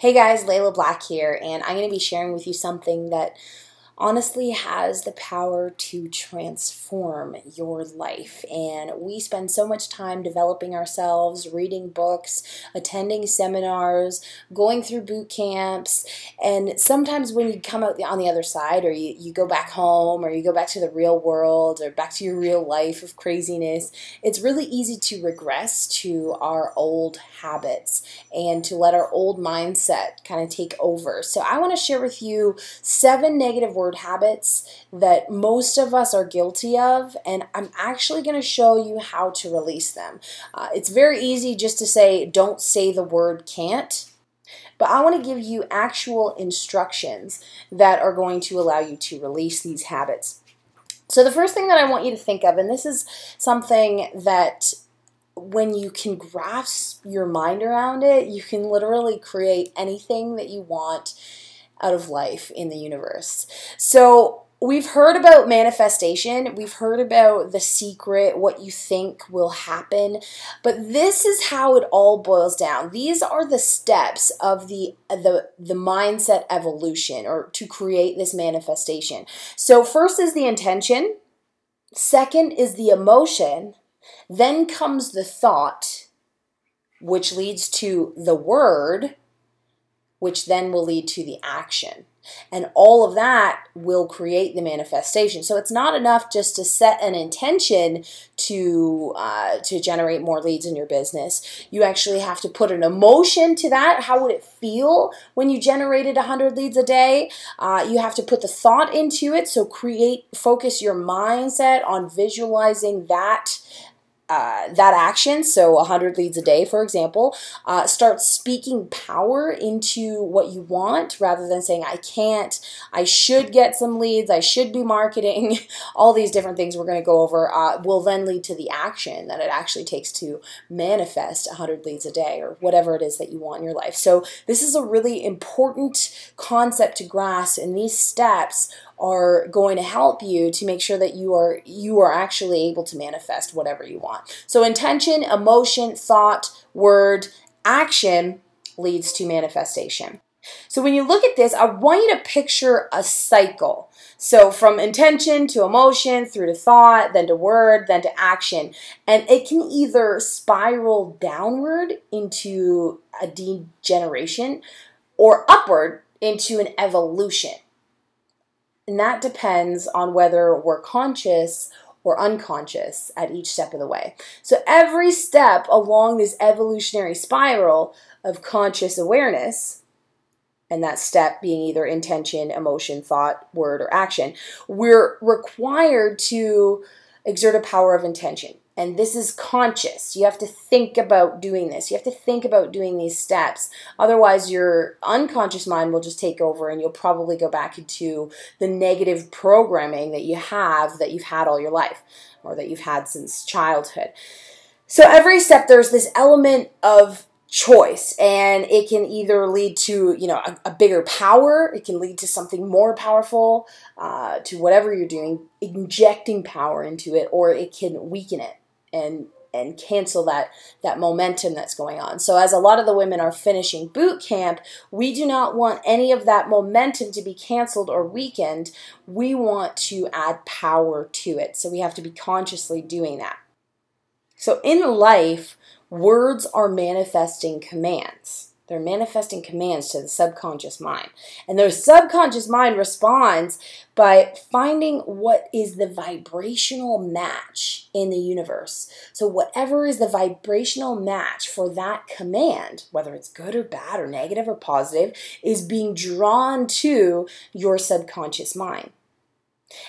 Hey guys, Layla Black here, and I'm going to be sharing with you something that honestly has the power to transform your life. And we spend so much time developing ourselves, reading books, attending seminars, going through boot camps, and sometimes when you come out on the other side, or you go back home, or you go back to the real world, or back to your real life of craziness, it's really easy to regress to our old habits and to let our old mindset kind of take over. So I want to share with you 7 negative word habits that most of us are guilty of, and I'm actually going to show you how to release them. It's very easy just to say, don't say the word can't, but I want to give you actual instructions that are going to allow you to release these habits. So the first thing that I want you to think of, and this is something that when you can grasp your mind around it, you can literally create anything that you want out of life in the universe. So we've heard about manifestation, we've heard about the secret, what you think will happen, but this is how it all boils down. These are the steps of the mindset evolution, or to create this manifestation. So first is the intention, second is the emotion, then comes the thought, which leads to the word, which then will lead to the action. And all of that will create the manifestation. So it's not enough just to set an intention to generate more leads in your business. You actually have to put an emotion to that. How would it feel when you generated 100 leads a day? You have to put the thought into it. So focus your mindset on visualizing that action, so 100 leads a day, for example. Start speaking power into what you want rather than saying, I can't, I should get some leads, I should be marketing. All these different things we're going to go over will then lead to the action that it actually takes to manifest 100 leads a day, or whatever it is that you want in your life. So this is a really important concept to grasp, and these steps are going to help you to make sure that you are actually able to manifest whatever you want. So intention, emotion, thought, word, action leads to manifestation. So when you look at this, I want you to picture a cycle. So from intention to emotion, through to thought, then to word, then to action. And it can either spiral downward into a degeneration or upward into an evolution. And that depends on whether we're conscious or unconscious at each step of the way. So every step along this evolutionary spiral of conscious awareness, and that step being either intention, emotion, thought, word, or action, we're required to exert a power of intention. And this is conscious. You have to think about doing this. You have to think about doing these steps. Otherwise, your unconscious mind will just take over, and you'll probably go back into the negative programming that you've had all your life, or that you've had since childhood. So every step, there's this element of choice, and it can either lead to a bigger power, it can lead to something more powerful, to whatever you're doing, injecting power into it, or it can weaken it and cancel that momentum that's going on. So as a lot of the women are finishing boot camp, we do not want any of that momentum to be canceled or weakened. We want to add power to it. So we have to be consciously doing that. So in life, words are manifesting commands. They're manifesting commands to the subconscious mind. And the subconscious mind responds by finding what is the vibrational match in the universe. So whatever is the vibrational match for that command, whether it's good or bad or negative or positive, is being drawn to your subconscious mind.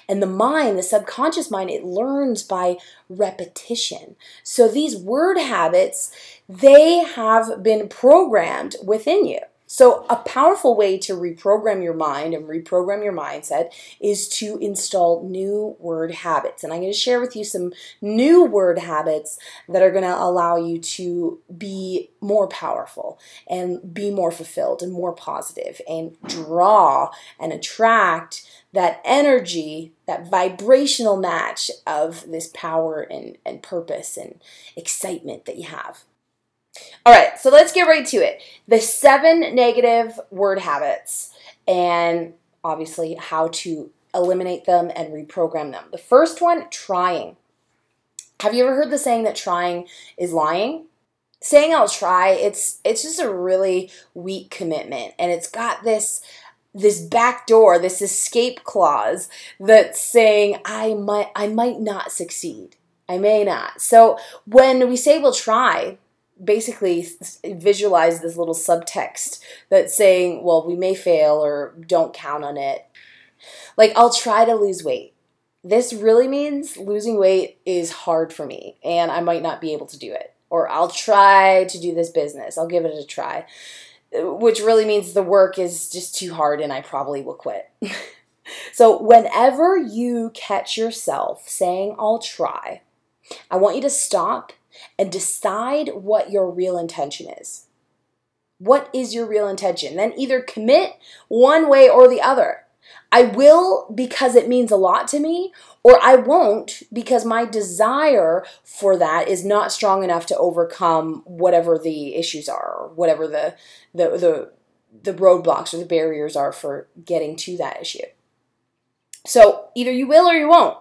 And the mind, the subconscious mind, it learns by repetition. So these word habits, they have been programmed within you. So a powerful way to reprogram your mind and reprogram your mindset is to install new word habits. And I'm going to share with you some new word habits that are going to allow you to be more powerful and be more fulfilled and more positive and draw and attract that energy, that vibrational match of this power and purpose and excitement that you have. All right, so let's get right to it. The 7 negative word habits, and obviously how to eliminate them and reprogram them. The first one, trying. Have you ever heard the saying that trying is lying? Saying I'll try, it's just a really weak commitment, and it's got this back door, this escape clause that's saying I might not succeed. I may not. So when we say we'll try, basically visualize this little subtext that's saying, well, we may fail or don't count on it. Like, I'll try to lose weight. This really means losing weight is hard for me and I might not be able to do it. Or I'll try to do this business. I'll give it a try. Which really means the work is just too hard and I probably will quit. So whenever you catch yourself saying, I'll try, I want you to stop and decide what your real intention is. What is your real intention? Then either commit one way or the other. I will because it means a lot to me, or I won't because my desire for that is not strong enough to overcome whatever the issues are, or whatever the roadblocks or the barriers are for getting to that issue. So either you will or you won't.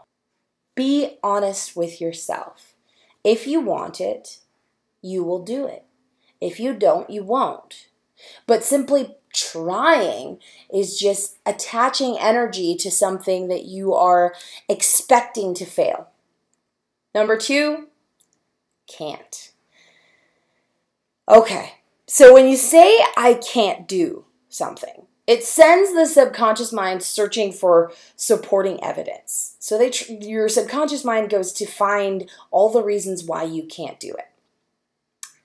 Be honest with yourself. If you want it, you will do it. If you don't, you won't. But simply trying is just attaching energy to something that you are expecting to fail. Number 2, can't. Okay, so when you say I can't do something, it sends the subconscious mind searching for supporting evidence. So your subconscious mind goes to find all the reasons why you can't do it.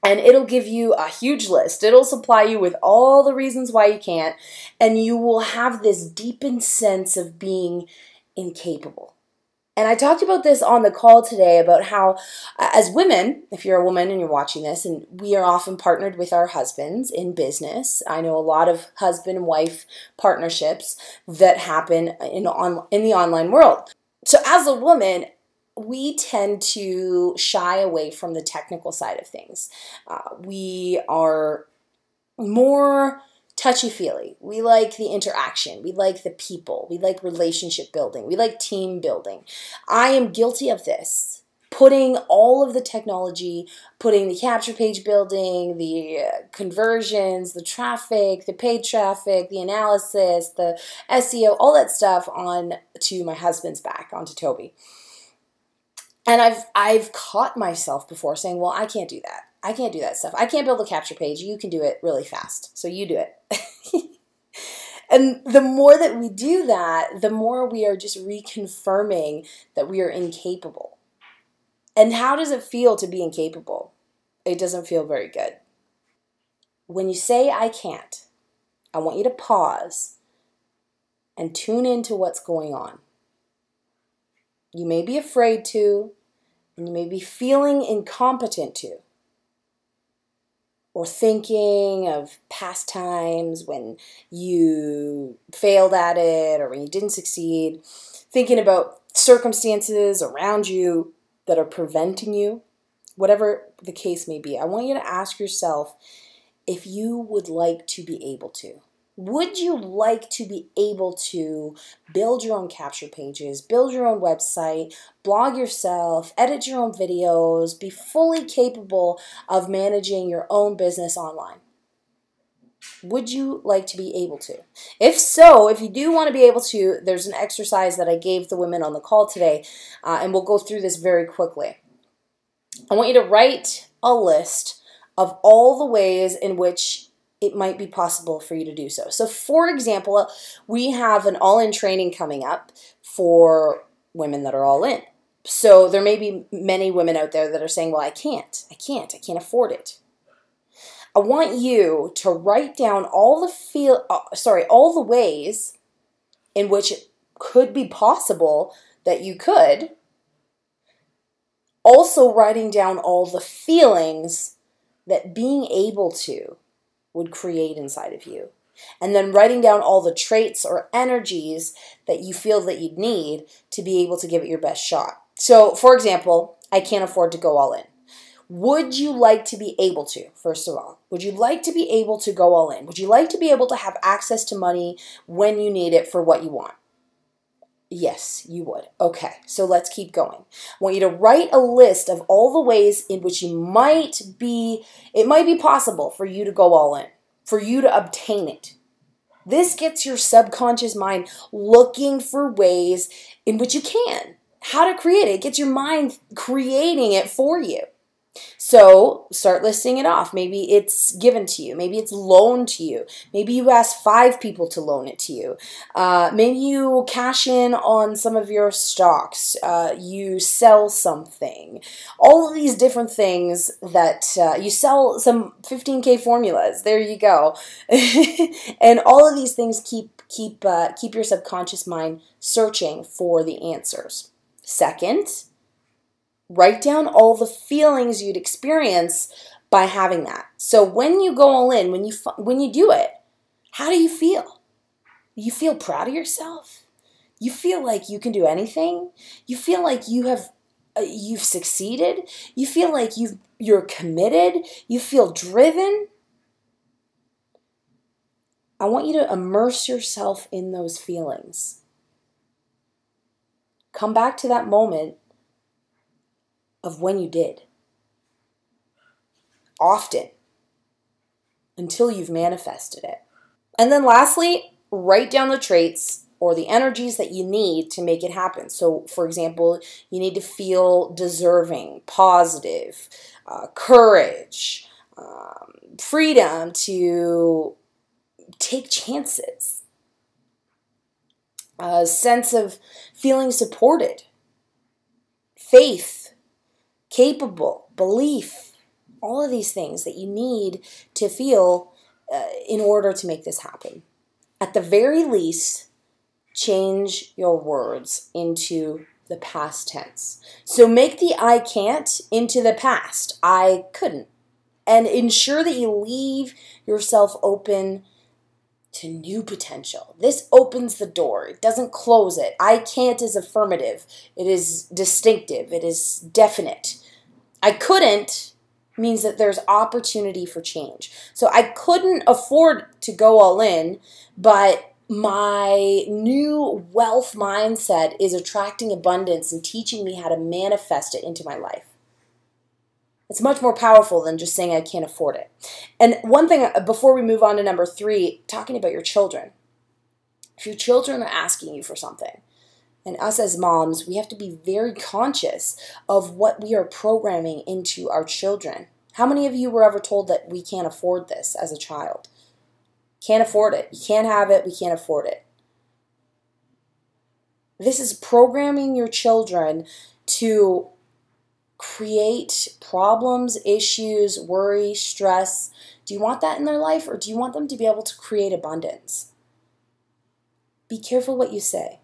And it'll give you a huge list. It'll supply you with all the reasons why you can't, and you will have this deepened sense of being incapable. And I talked about this on the call today about how, as women, if you're a woman and you're watching this, and we are often partnered with our husbands in business. I know a lot of husband and wife partnerships that happen in the online world. So as a woman, we tend to shy away from the technical side of things. We are more touchy-feely. We like the interaction. We like the people. We like relationship building. We like team building. I am guilty of this. Putting all of the technology, putting the capture page building, the conversions, the traffic, the paid traffic, the analysis, the SEO, all that stuff on to my husband's back, onto Toby. And I've caught myself before saying, well, I can't do that. I can't do that stuff. I can't build a capture page. You can do it really fast. So you do it. And the more that we do that, the more we are just reconfirming that we are incapable. And how does it feel to be incapable? It doesn't feel very good. When you say I can't, I want you to pause and tune into what's going on. You may be afraid to, and you may be feeling incompetent to, or thinking of past times when you failed at it or when you didn't succeed, thinking about circumstances around you that are preventing you, whatever the case may be. I want you to ask yourself if you would like to be able to. Would you like to be able to build your own capture pages, build your own website, blog yourself, edit your own videos, be fully capable of managing your own business online? Would you like to be able to? If so, if you do want to be able to, there's an exercise that I gave the women on the call today, and we'll go through this very quickly. I want you to write a list of all the ways in which it might be possible for you to do so. So for example, we have an all-in training coming up for women that are all in. So there may be many women out there that are saying, well, I can't afford it. I want you to write down all the ways in which it could be possible that you could. Also writing down all the feelings that being able to would create inside of you. And then writing down all the traits or energies that you feel that you'd need to be able to give it your best shot. So, for example, I can't afford to go all in. would you like to be able to, first of all? Would you like to be able to go all in? Would you like to be able to have access to money when you need it for what you want? Yes, you would. Okay, so let's keep going. I want you to write a list of all the ways in which it might be possible for you to go all in, for you to obtain it. This gets your subconscious mind looking for ways in which you can, how to create it. It gets your mind creating it for you. So start listing it off. Maybe it's given to you. Maybe it's loaned to you. Maybe you ask 5 people to loan it to you. Maybe you cash in on some of your stocks. You sell something. All of these different things that you sell some 15K formulas. There you go. And all of these things keep your subconscious mind searching for the answers. Second, write down all the feelings you'd experience by having that. So when you go all in, when you do it, how do you feel? You feel proud of yourself? You feel like you can do anything? You feel like you've succeeded? You feel like you're committed? You feel driven? I want you to immerse yourself in those feelings. Come back to that moment of when you did. Often. Until you've manifested it. And then lastly, write down the traits or the energies that you need to make it happen. So, for example, you need to feel deserving, positive, courage, freedom to take chances, a sense of feeling supported, faith, capable, belief, all of these things that you need to feel in order to make this happen. At the very least, change your words into the past tense. So make the I can't into the past. I couldn't. And ensure that you leave yourself open to new potential. This opens the door. It doesn't close it. I can't is affirmative. It is distinctive. It is definite. I couldn't means that there's opportunity for change. So I couldn't afford to go all in, but my new wealth mindset is attracting abundance and teaching me how to manifest it into my life. It's much more powerful than just saying I can't afford it. And one thing, before we move on to number 3, talking about your children. If your children are asking you for something, and us as moms, we have to be very conscious of what we are programming into our children. How many of you were ever told that we can't afford this as a child? Can't afford it. You can't have it. We can't afford it. This is programming your children to create problems, issues, worry, stress. Do you want that in their life, or do you want them to be able to create abundance? Be careful what you say.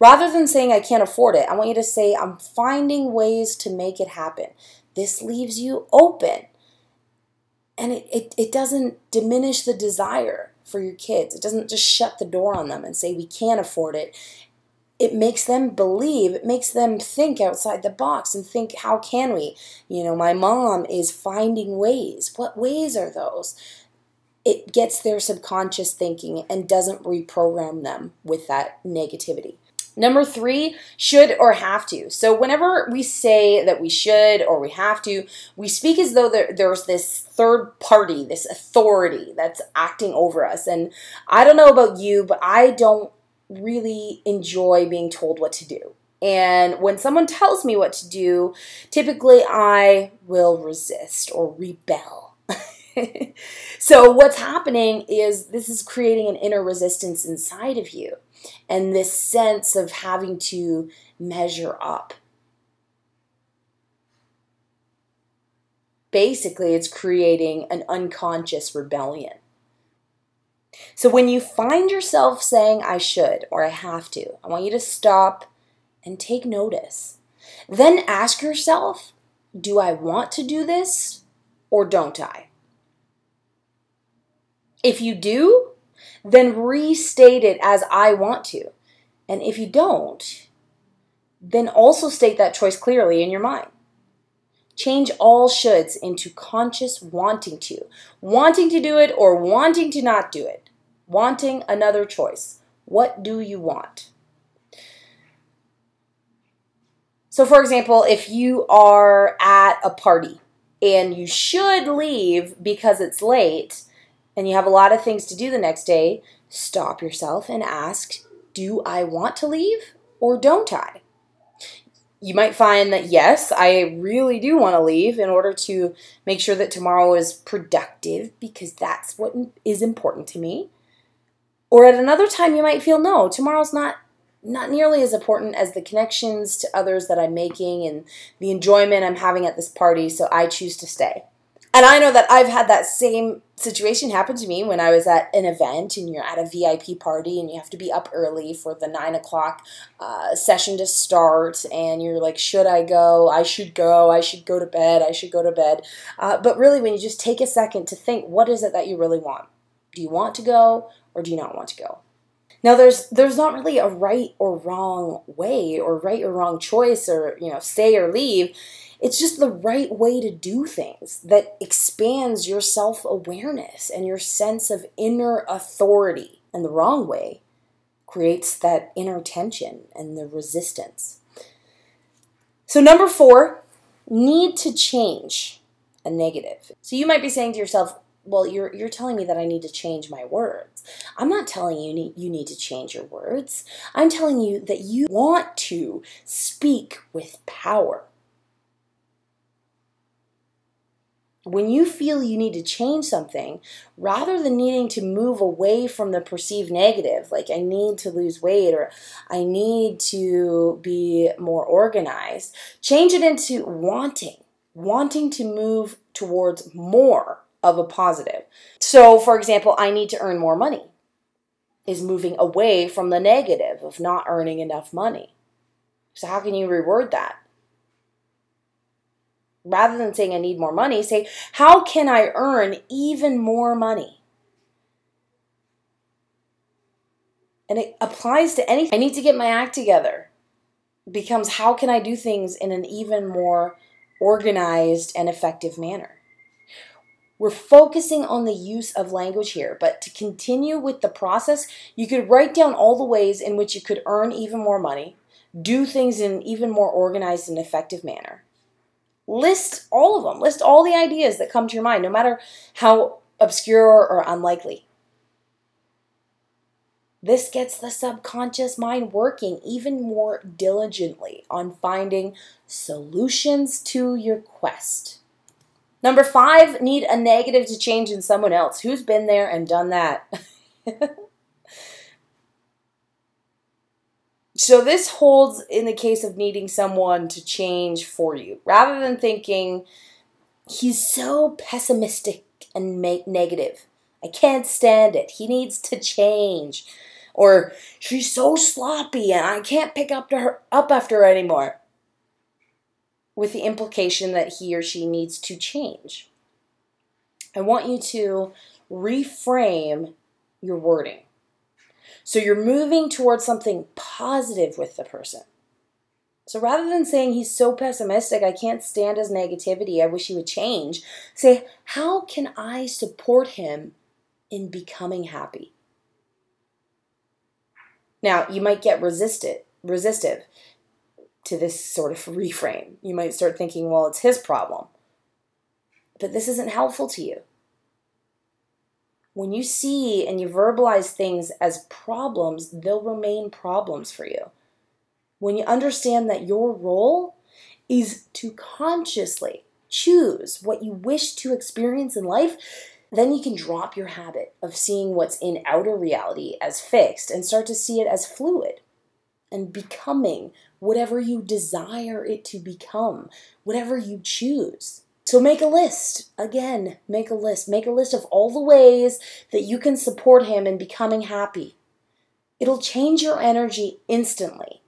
Rather than saying I can't afford it, I want you to say I'm finding ways to make it happen. This leaves you open. And it doesn't diminish the desire for your kids. It doesn't just shut the door on them and say we can't afford it. It makes them believe. It makes them think outside the box and think, how can we? You know, my mom is finding ways. What ways are those? It gets their subconscious thinking and doesn't reprogram them with that negativity. Number 3, should or have to. So whenever we say that we should or we have to, we speak as though there's this third party, this authority that's acting over us. And I don't know about you, but I don't really enjoy being told what to do. And when someone tells me what to do, typically I will resist or rebel. So what's happening is this is creating an inner resistance inside of you, and this sense of having to measure up. Basically, it's creating an unconscious rebellion. So when you find yourself saying I should or I have to, I want you to stop and take notice. Then ask yourself, do I want to do this or don't I? If you do, then restate it as I want to. And if you don't, then also state that choice clearly in your mind. Change all shoulds into conscious wanting to. Wanting to do it or wanting to not do it. Wanting another choice. What do you want? So for example, if you are at a party and you should leave because it's late and you have a lot of things to do the next day, stop yourself and ask, do I want to leave or don't I? You might find that, yes, I really do want to leave in order to make sure that tomorrow is productive because that's what is important to me. Or at another time, you might feel, no, tomorrow's not nearly as important as the connections to others that I'm making and the enjoyment I'm having at this party, so I choose to stay. And I know that I've had that same situation happen to me when I was at an event and you're at a VIP party and you have to be up early for the 9 o'clock session to start, and you're like, should I go? I should go. I should go to bed. I should go to bed. But really, when you just take a second to think, what is it that you really want? Do you want to go or do you not want to go? Now, there's not really a right or wrong way or right or wrong choice or, stay or leave. It's just the right way to do things that expands your self-awareness and your sense of inner authority. And the wrong way creates that inner tension and the resistance. So number 4, need to change a negative. So you might be saying to yourself, well, you're telling me that I need to change my words. I'm not telling you you need to change your words. I'm telling you that you want to speak with power. When you feel you need to change something, rather than needing to move away from the perceived negative, like I need to lose weight or I need to be more organized, change it into wanting to move towards more of a positive. So, for example, I need to earn more money is moving away from the negative of not earning enough money. So how can you reword that? Rather than saying I need more money, say, how can I earn even more money? And it applies to anything. I need to get my act together. It becomes, how can I do things in an even more organized and effective manner? We're focusing on the use of language here, but to continue with the process, you could write down all the ways in which you could earn even more money, do things in an even more organized and effective manner. List all of them. List all the ideas that come to your mind, no matter how obscure or unlikely. This gets the subconscious mind working even more diligently on finding solutions to your quest. Number 5, need a negative to change in someone else. Who's been there and done that? So this holds in the case of needing someone to change for you. Rather than thinking, he's so pessimistic and negative. I can't stand it. He needs to change. Or she's so sloppy and I can't pick up after her anymore. With the implication that he or she needs to change. I want you to reframe your wording. So you're moving towards something positive with the person. So rather than saying he's so pessimistic, I can't stand his negativity, I wish he would change, say, how can I support him in becoming happy? Now, you might get resistive to this sort of reframe. You might start thinking, well, it's his problem. But this isn't helpful to you. When you see and you verbalize things as problems, they'll remain problems for you. When you understand that your role is to consciously choose what you wish to experience in life, then you can drop your habit of seeing what's in outer reality as fixed and start to see it as fluid and becoming whatever you desire it to become, whatever you choose. So make a list. Again, make a list. Make a list of all the ways that you can support him in becoming happy. It'll change your energy instantly.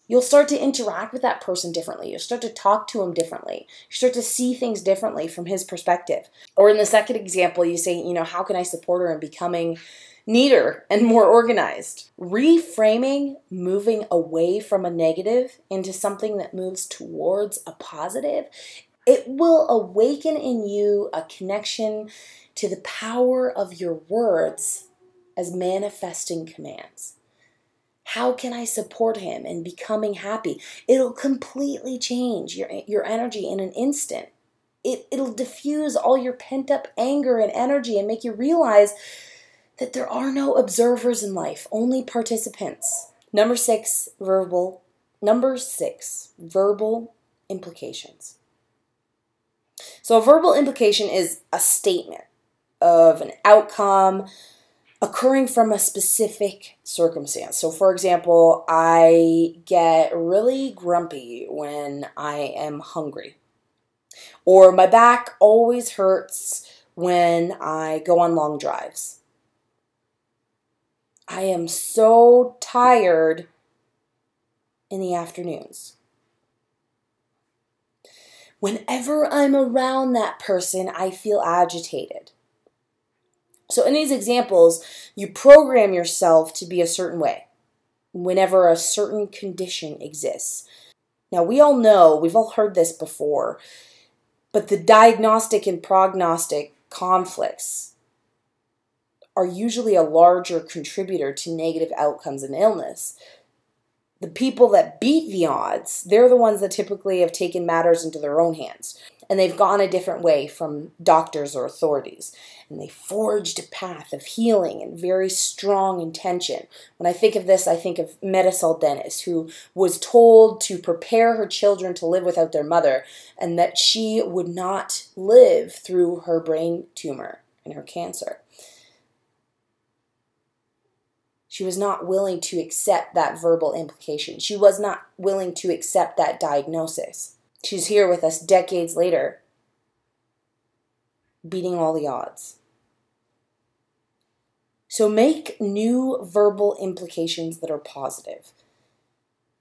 You'll start to interact with that person differently. You'll start to talk to him differently. You start to see things differently from his perspective. Or in the second example, you say, how can I support her in becoming neater and more organized? Reframing, moving away from a negative into something that moves towards a positive, It will awaken in you a connection to the power of your words as manifesting commands. How can I support him in becoming happy? It'll completely change your energy in an instant. It'll diffuse all your pent-up anger and energy and make you realize that there are no observers in life, only participants. Number six, verbal implications. So a verbal implication is a statement of an outcome occurring from a specific circumstance. So for example, I get really grumpy when I am hungry. Or my back always hurts when I go on long drives. I am so tired in the afternoons. Whenever I'm around that person, I feel agitated. So in these examples, you program yourself to be a certain way whenever a certain condition exists. Now we all know, we've all heard this before, but the diagnostic and prognostic conflicts are usually a larger contributor to negative outcomes and illness. The people that beat the odds, they're the ones that typically have taken matters into their own hands. And they've gone a different way from doctors or authorities. And they forged a path of healing and very strong intention. When I think of this, I think of Marisol Dennis, who was told to prepare her children to live without their mother, and that she would not live through her brain tumor and her cancer. She was not willing to accept that verbal implication. She was not willing to accept that diagnosis. She's here with us decades later, beating all the odds. So make new verbal implications that are positive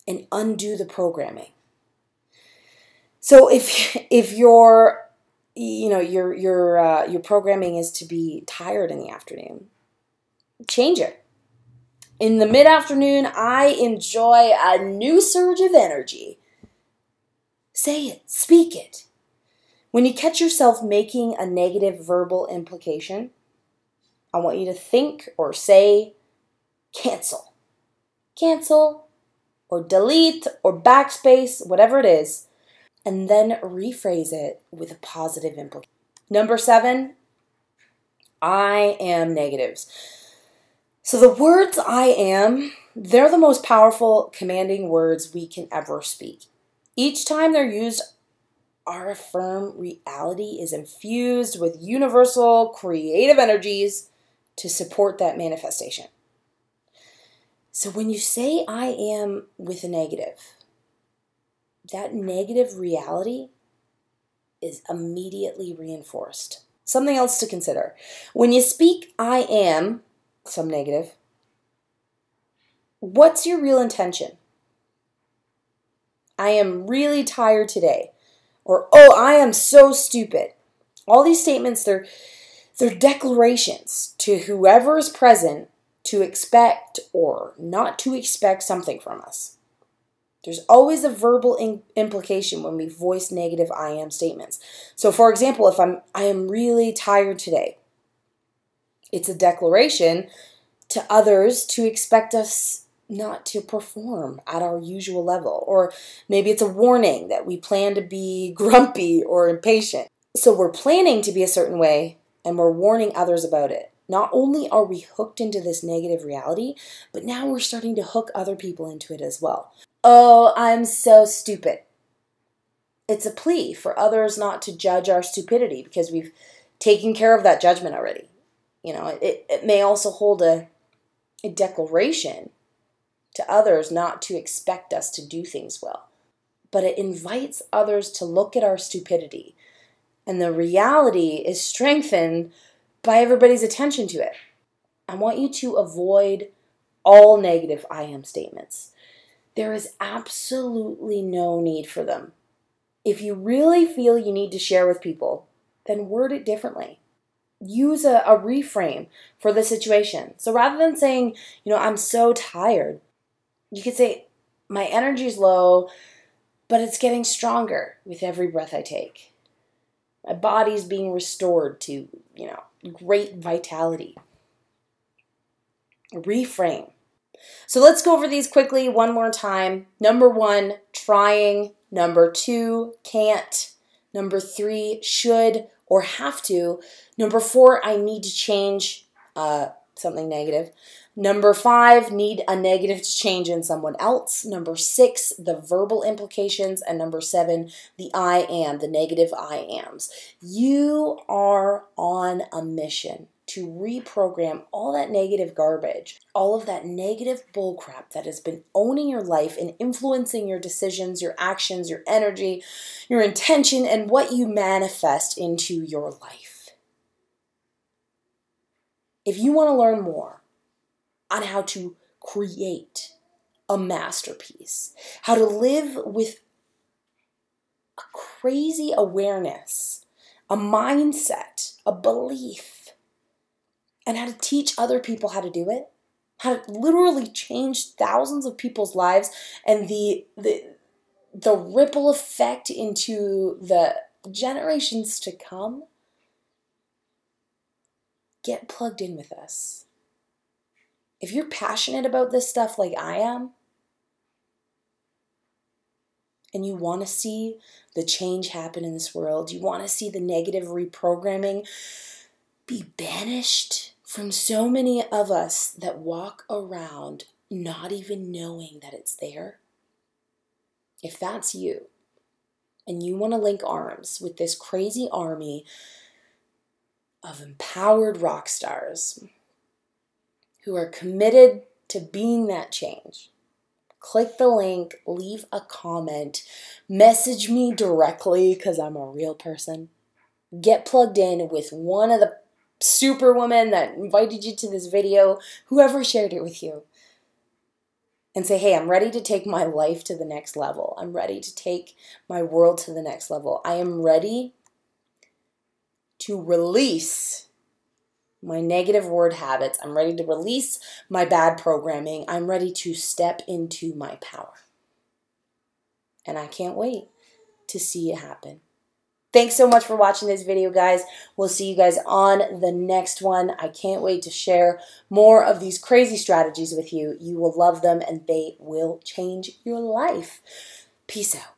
and undo the programming. So if your programming is to be tired in the afternoon, change it. In the mid-afternoon, I enjoy a new surge of energy. Say it, speak it. When you catch yourself making a negative verbal implication, I want you to think or say, cancel. Cancel, or delete, or backspace, whatever it is, and then rephrase it with a positive implication. Number 7, I am negatives. So the words I am, they're the most powerful commanding words we can ever speak. Each time they're used, our affirmed reality is infused with universal creative energies to support that manifestation. So when you say I am with a negative, that negative reality is immediately reinforced. Something else to consider. When you speak I am, some negative, what's your real intention? I am really tired today. Or, oh, I am so stupid. All these statements, they're declarations to whoever is present to expect or not to expect something from us. There's always a verbal implication when we voice negative I am statements. So for example, if I am really tired today, it's a declaration to others to expect us not to perform at our usual level. Or maybe it's a warning that we plan to be grumpy or impatient. So we're planning to be a certain way and we're warning others about it. Not only are we hooked into this negative reality, but now we're starting to hook other people into it as well. Oh, I'm so stupid. It's a plea for others not to judge our stupidity because we've taken care of that judgment already. You know, it may also hold a declaration to others not to expect us to do things well. But it invites others to look at our stupidity. And the reality is strengthened by everybody's attention to it. I want you to avoid all negative I am statements. There is absolutely no need for them. If you really feel you need to share with people, then word it differently. Use a reframe for the situation. So rather than saying, I'm so tired, you could say, my energy is low, but it's getting stronger with every breath I take. My body's being restored to, great vitality. Reframe. So let's go over these quickly one more time. Number 1, trying. Number 2, can't. Number 3, should or have to. Number 4, I need to change something negative. Number 5, need a negative to change in someone else. Number 6, the verbal implications. And number 7, the I am, the negative I ams. You are on a mission to reprogram all that negative garbage, all of that negative bullcrap that has been owning your life and influencing your decisions, your actions, your energy, your intention, and what you manifest into your life. If you want to learn more on how to create a masterpiece, how to live with a crazy awareness, a mindset, a belief, and how to teach other people how to do it, how to literally change thousands of people's lives, and the ripple effect into the generations to come, get plugged in with us. If you're passionate about this stuff like I am, and you want to see the change happen in this world, you want to see the negative reprogramming be banished from so many of us that walk around not even knowing that it's there. If that's you, and you want to link arms with this crazy army of empowered rock stars who are committed to being that change, click the link, leave a comment, message me directly because I'm a real person. Get plugged in with one of the superwomen that invited you to this video, whoever shared it with you, and say, hey, I'm ready to take my life to the next level. I'm ready to take my world to the next level. I am ready to release my negative word habits. I'm ready to release my bad programming. I'm ready to step into my power. And I can't wait to see it happen. Thanks so much for watching this video, guys. We'll see you guys on the next one. I can't wait to share more of these crazy strategies with you. You will love them and they will change your life. Peace out.